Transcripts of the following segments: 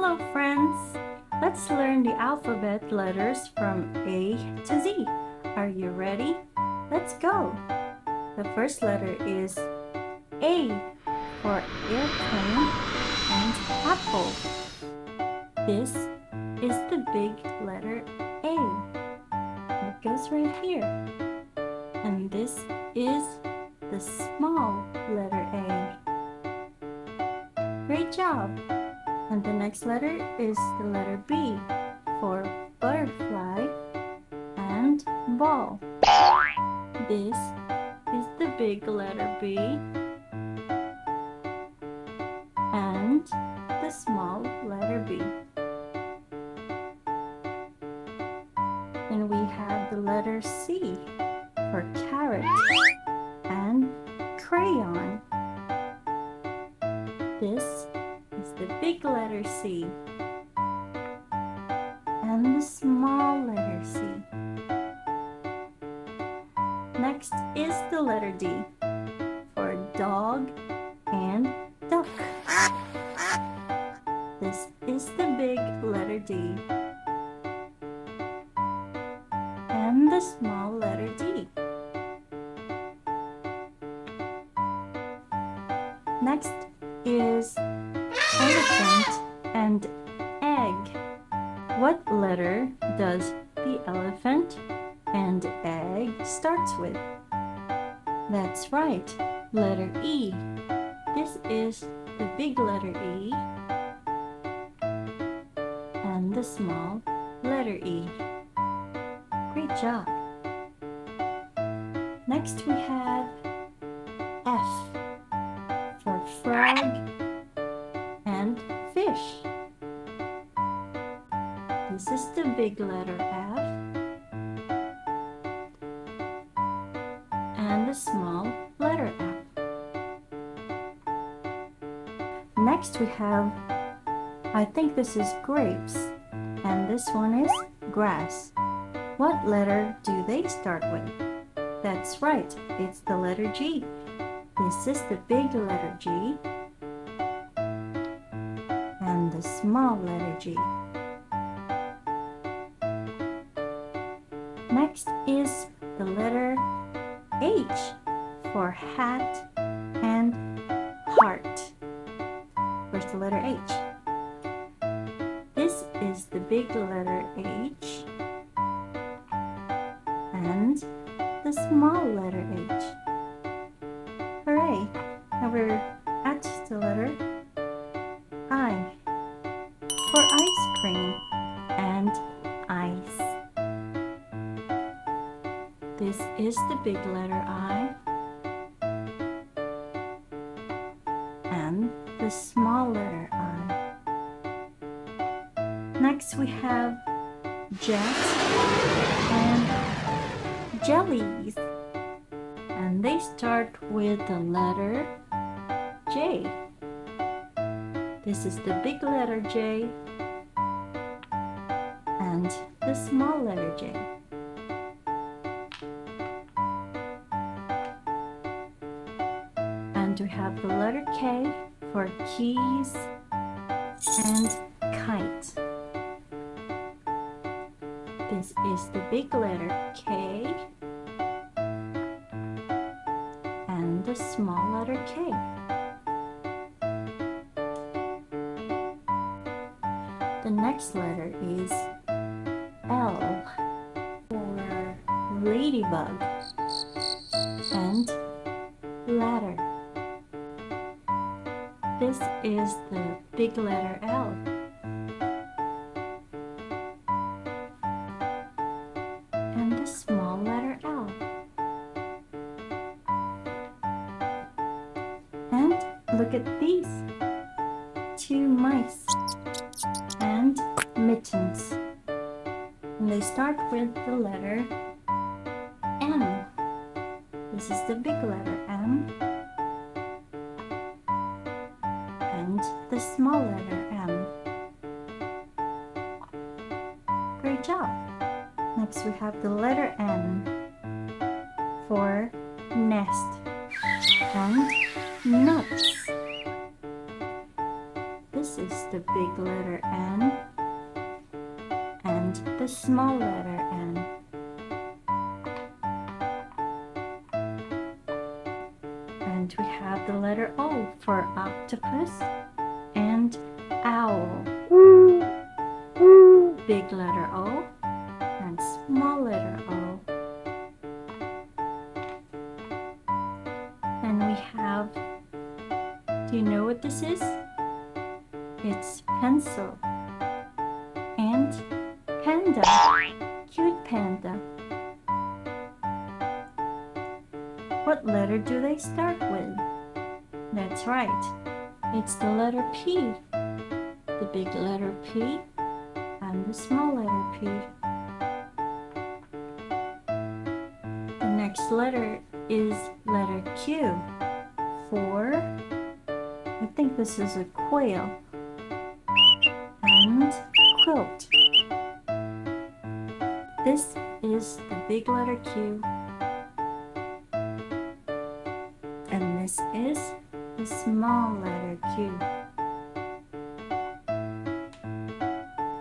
Hello friends! Let's learn the alphabet letters from A to Z. Are you ready? Let's go! The first letter is A for airplane and apple. This is the big letter A. It goes right here. And this is the small letter A. Great job! And the next letter is the letter B for butterfly and ball. This is the big letter B and the small letter B. And we have the letter C for carrot and crayon. This is the big letter C and the small letter C. Next is the letter D for dog and duck. This is the big letter D and the small letter D. Next is elephant and egg. What letter does the elephant and egg starts with? That's right, letter E. This is the big letter E and the small letter E. Great job! Next we have F for frog and fish. This is the big letter F and the small letter F. Next we have, I think this is grapes, and this one is grass. What letter do they start with? That's right, it's the letter G. This is the big letter G and the small letter G. Next is the letter H for hat and heart. Where's the letter H? This is the big letter H and the small letter H. Hooray! Now we're at the letter I for ice cream and ice. This is the big letter I and the small letter I. Next we have jet and jellies, and they start with the letter J. This is the big letter J and the small letter J. And we have the letter K for keys and kite. This is the big letter K and the small letter K. The next letter is L for ladybug and ladder. This is the big letter L and the small letter L. And look at these, two mice and mittens. And they start with the letter M. This is the big letter M and the small letter M. Great job! Next we have the letter N for nest and nuts. This is the big letter N and the small letter N. And we have the letter O for octopus and owl. Big letter O and small letter O. And we have, do you know what this is? It's pencil and panda, cute panda. What letter do they start with? That's right, it's the letter P. The big letter P and the small letter P. The next letter is letter Q for, I think this is a quail, and quilt. This is the big letter Q, and this is the small letter Q.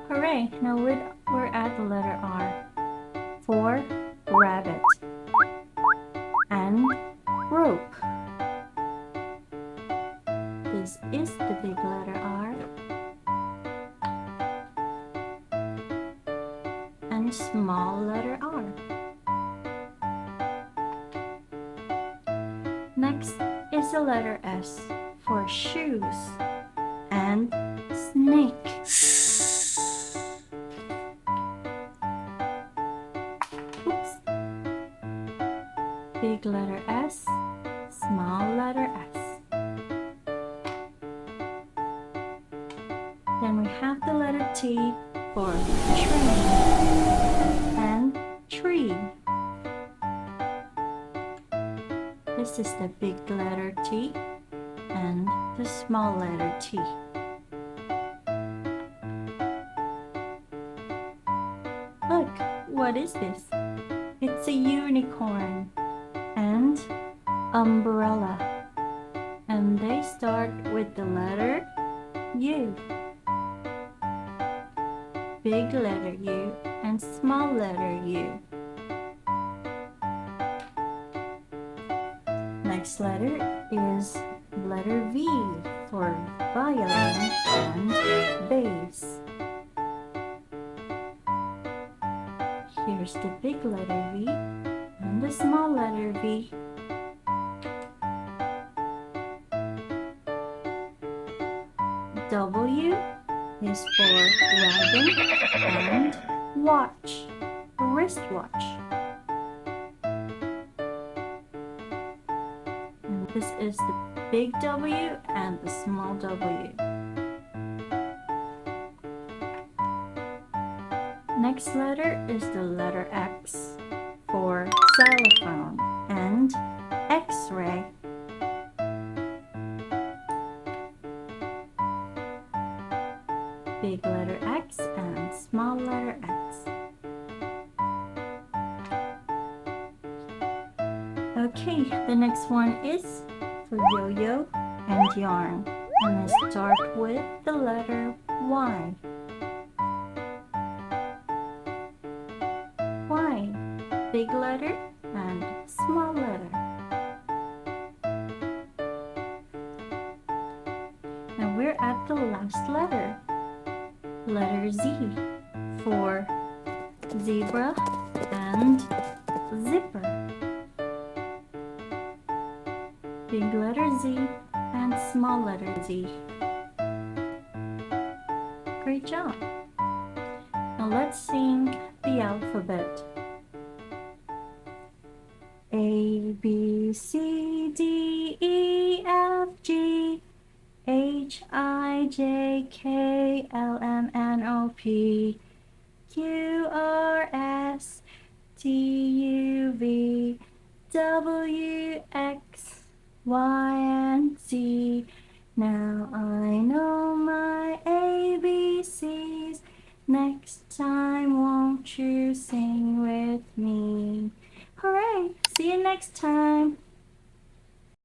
Hooray! Now we're at the letter R for rabbit and rope. This is the big letter R and small letter R. Next is the letter S for shoes and snake. Oops. Big letter S, small letter S. Then we have the letter T for train and tree. This is the big letter T and the small letter T. Look, what is this? It's a unicorn and umbrella. And they start with the letter U. Big letter U and small letter U. Next letter is letter V for violin and bass. Here's the big letter V and the small letter V. W is for wagon and watch, wristwatch. And this is the big W and the small W. Next letter is the letter X for xylophone and X-ray. Big letter X and small letter X. Okay, the next one is for yo-yo and yarn. And let's start with the letter Y. Y, big letter and small letter. Now we're at the last letter. Letter Z for zebra and zipper. Big letter Z and small letter Z. Great job. Now let's sing the alphabet. A, B, C, D, E, F, G, H, I, J, K, L, M, N, O, P, Q, R, S, T, U, V, W, X, Y, and Z. Now